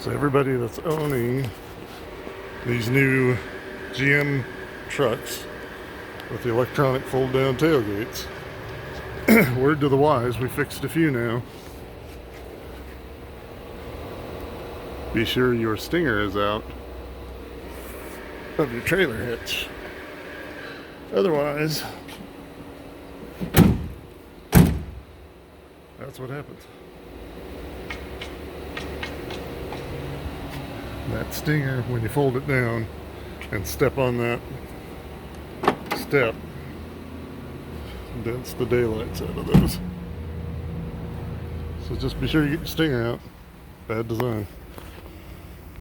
So everybody that's owning these new GM trucks with the electronic fold-down tailgates, word to the wise, we fixed a few now. Be sure your stinger is out of your trailer hitch. Otherwise, that's what happens. That stinger, when you fold it down and step on that step, dents the daylights out of those. So just be sure you get your stinger out. Bad design.